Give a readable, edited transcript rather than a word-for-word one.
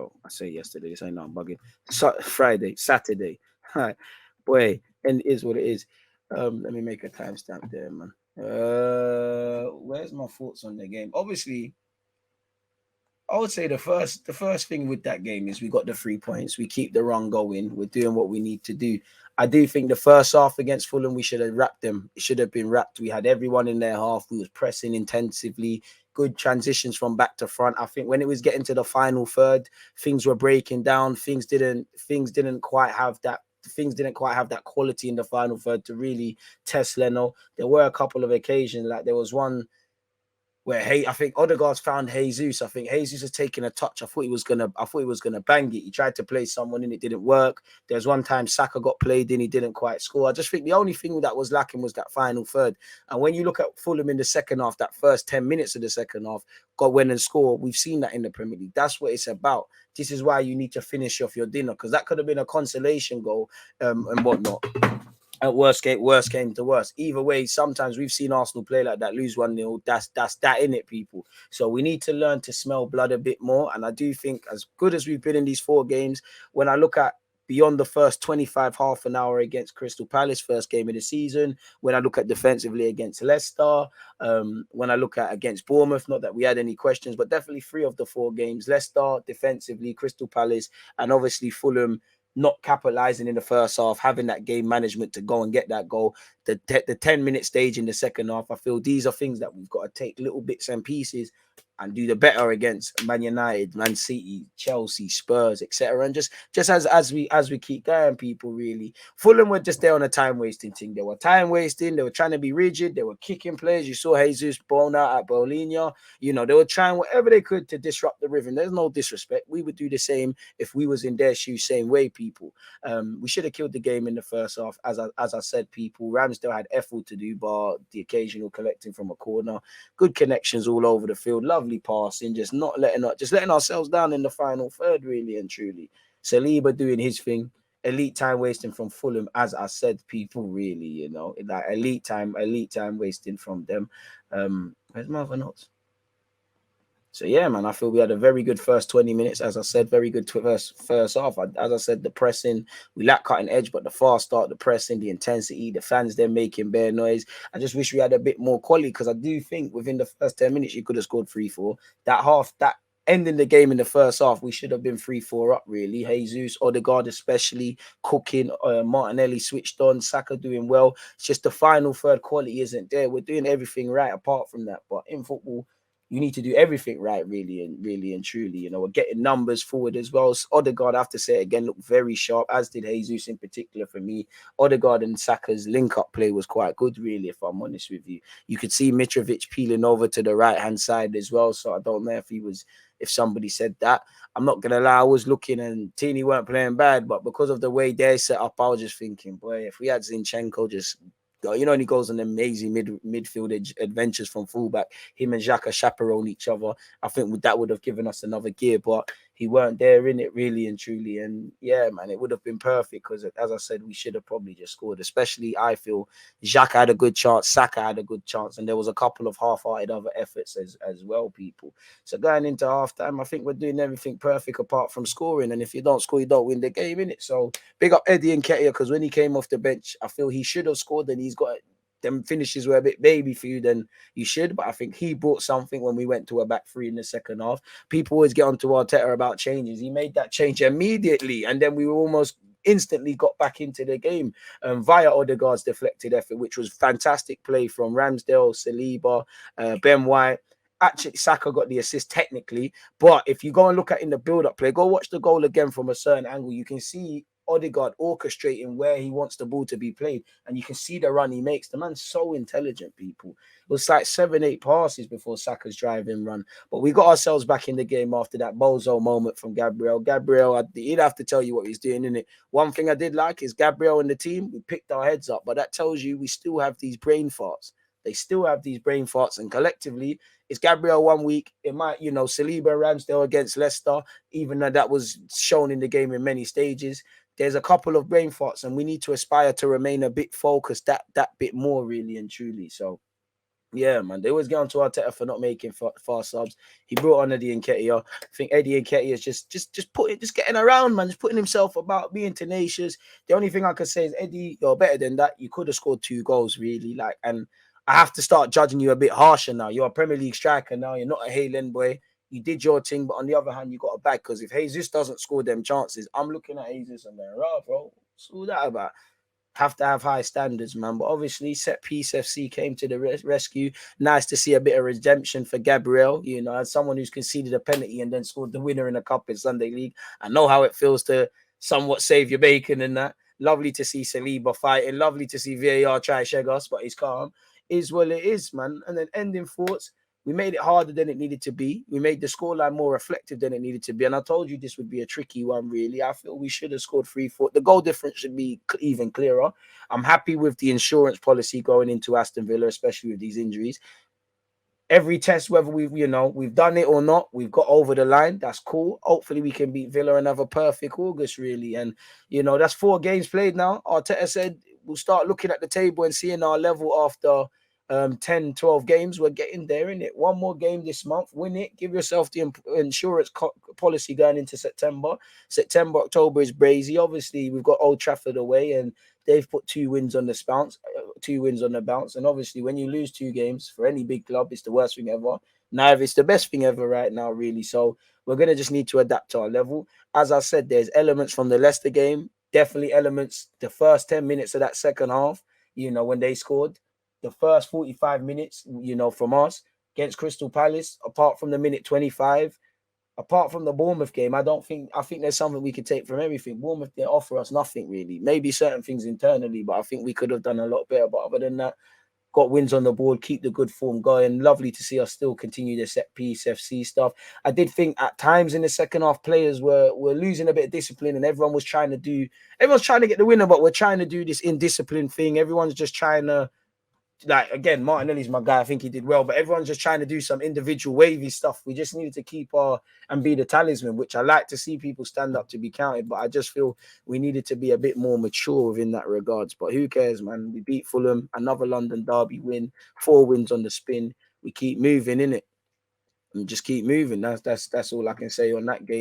Well, I say yesterday. This ain't not bugging. Friday, Saturday. Hi, boy, and it is what it is. Let me make a timestamp there, man. Where's my thoughts on the game? Obviously, I would say the first thing with that game is we got the 3 points. We keep the run going. We're doing what we need to do. I do think the first half against Fulham, we should have wrapped them. It should have been wrapped. We had everyone in their half. We was pressing intensively. Good transitions from back to front. I think when it was getting to the final third, things were breaking down. Things didn't quite have that. Things didn't quite have that quality in the final third to really test Leno. There were a couple of occasions, like there was one where I think Odegaard's found Jesus. I think Jesus has taken a touch. I thought he was gonna bang it. He tried to play someone in, it didn't work. There's one time Saka got played in, he didn't quite score. I just think the only thing that was lacking was that final third. And when you look at Fulham in the second half, that first 10 minutes of the second half, got win and score. We've seen that in the Premier League. That's what it's about. This is why you need to finish off your dinner, because that could have been a consolation goal and whatnot. At worst came to worst. Either way, sometimes we've seen Arsenal play like that, lose 1-0. That's that in it, people. So we need to learn to smell blood a bit more. And I do think, as good as we've been in these 4 games, when I look at beyond the first 25 half an hour against Crystal Palace, first game of the season, when I look at defensively against Leicester, when I look at against Bournemouth, not that we had any questions, but definitely 3 of the 4 games, Leicester defensively, Crystal Palace, and obviously Fulham not capitalizing in the first half, having that game management to go and get that goal. The 10-minute stage in the second half, I feel these are things that we've got to take little bits and pieces and do the better against Man United, Man City, Chelsea, Spurs, etc. And just as we keep going, people really. Fulham were just there on a time wasting thing. They were time wasting. They were trying to be rigid. They were kicking players. You saw Jesus blown out at Bologna. They were trying whatever they could to disrupt the rhythm. There's no disrespect. We would do the same if we was in their shoes, same way, people. We should have killed the game in the first half. As I said, people, Ramsdale had effort to do, bar the occasional collecting from a corner. Good connections all over the field. Lovely passing, just letting ourselves down in the final third, really and truly. Saliba doing his thing. Elite time wasting from Fulham, as I said, people, really, like elite time wasting from them. Where's my other notes? So yeah, man, I feel we had a very good first 20 minutes. As I said, very good first half. As I said, the pressing, we lack cutting edge, but the fast start, the pressing, the intensity, the fans they're making bare noise. I just wish we had a bit more quality, because I do think within the first 10 minutes you could have scored 3-4. That ending the game in the first half, we should have been 3-4 up, really. Jesus, Odegaard especially cooking, Martinelli switched on, Saka doing well. It's just the final third quality isn't there. We're doing everything right apart from that, but in football you need to do everything right, really and truly. We're getting numbers forward as well. So Odegaard, I have to say it again, looked very sharp, as did Jesus in particular for me. Odegaard and Saka's link-up play was quite good, really, if I'm honest with you. You could see Mitrovic peeling over to the right-hand side as well, so I don't know if somebody said that. I'm not going to lie, I was looking and Tini weren't playing bad, but because of the way they're set up, I was just thinking, boy, if we had Zinchenko just and he goes on amazing midfield adventures from fullback. Him and Xhaka chaperone each other. I think that would have given us another gear, but he weren't there in it, really and truly. And yeah, man, it would have been perfect, because, as I said, we should have probably just scored. Especially, I feel Xhaka had a good chance, Saka had a good chance, and there was a couple of half-hearted other efforts as well, people. So going into halftime, I think we're doing everything perfect apart from scoring. And if you don't score, you don't win the game, innit? So big up Eddie and Nketiah, because when he came off the bench, I feel he should have scored, and he's got them finishes were a bit baby for you than you should. But I think he brought something when we went to a back three in the second half. People always get onto Arteta about changes. He made that change immediately, and then we were almost instantly got back into the game via Odegaard's deflected effort, which was fantastic play from Ramsdale, Saliba, Ben White. Actually, Saka got the assist technically, but if you go and look at in the build-up play, go watch the goal again from a certain angle. You can see Odegaard orchestrating where he wants the ball to be played, and you can see the run he makes. The man's so intelligent, people. It was like 7-8 passes before Saka's driving run, but we got ourselves back in the game after that bozo moment from Gabriel. He'd have to tell you what he's doing, innit? One thing I did like is Gabriel and the team, we picked our heads up, but that tells you we still have these brain farts. They still have these brain farts, and collectively, it's Gabriel 1 week. It might, Saliba, Ramsdale against Leicester, even though that was shown in the game in many stages. There's a couple of brain farts, and we need to aspire to remain a bit focused, that bit more, really and truly. So Yeah, man. They always get on to Arteta for not making fast subs. He brought on Eddie Nketiah. I think Eddie Nketiah is just getting around, man. Just putting himself about, being tenacious. The only thing I could say is, Eddie, you're better than that. You could have scored 2 goals, really. Like, and I have to start judging you a bit harsher now. You're a Premier League striker now. You're not a Haaland boy. You did your thing, but on the other hand, you got a bag, because if Jesus doesn't score them chances, I'm looking at Jesus and going, "Rah, bro, what's all that about?" Have to have high standards, man. But obviously, Set Piece FC came to the rescue. Nice to see a bit of redemption for Gabriel. You know, as someone who's conceded a penalty and then scored the winner in a cup in Sunday League, I know how it feels to somewhat save your bacon in that. Lovely to see Saliba fighting. Lovely to see VAR try to shag us, but he's calm. Is what it is, man. And then ending thoughts. We made it harder than it needed to be. We made the scoreline more reflective than it needed to be. And I told you this would be a tricky one, really. I feel we should have scored 3-4. The goal difference should be even clearer. I'm happy with the insurance policy going into Aston Villa, especially with these injuries. Every test, whether we've done it or not, we've got over the line. That's cool. Hopefully we can beat Villa and have a perfect August, really. And that's 4 games played now. Arteta said we'll start looking at the table and seeing our level after 10, 12 games. We're getting there, in it. One more game this month, win it, give yourself the insurance policy going into September. October is brazy. Obviously, we've got Old Trafford away, and they've put 2 wins on the bounce, 2 wins on the bounce. And obviously, when you lose 2 games for any big club, it's the worst thing ever. Neither it's the best thing ever right now, really. So we're going to just need to adapt to our level. As I said, there's elements from the Leicester game, definitely elements the first 10 minutes of that second half, when they scored. The first 45 minutes, from us against Crystal Palace, apart from the minute 25, apart from the Bournemouth game, I think there's something we could take from everything. Bournemouth didn't offer us nothing, really. Maybe certain things internally, but I think we could have done a lot better. But other than that, got wins on the board, keep the good form going. Lovely to see us still continue the set piece FC stuff. I did think at times in the second half, players were losing a bit of discipline, and everyone's trying to get the winner, but we're trying to do this indisciplined thing. Everyone's just trying to, like, again, Martinelli's my guy. I think he did well, but everyone's just trying to do some individual wavy stuff. We just needed to keep and be the talisman, which I like to see people stand up to be counted. But I just feel we needed to be a bit more mature within that regards. But who cares, man? We beat Fulham, another London derby win, 4 wins on the spin. We keep moving, in it, and just keep moving. That's all I can say on that game.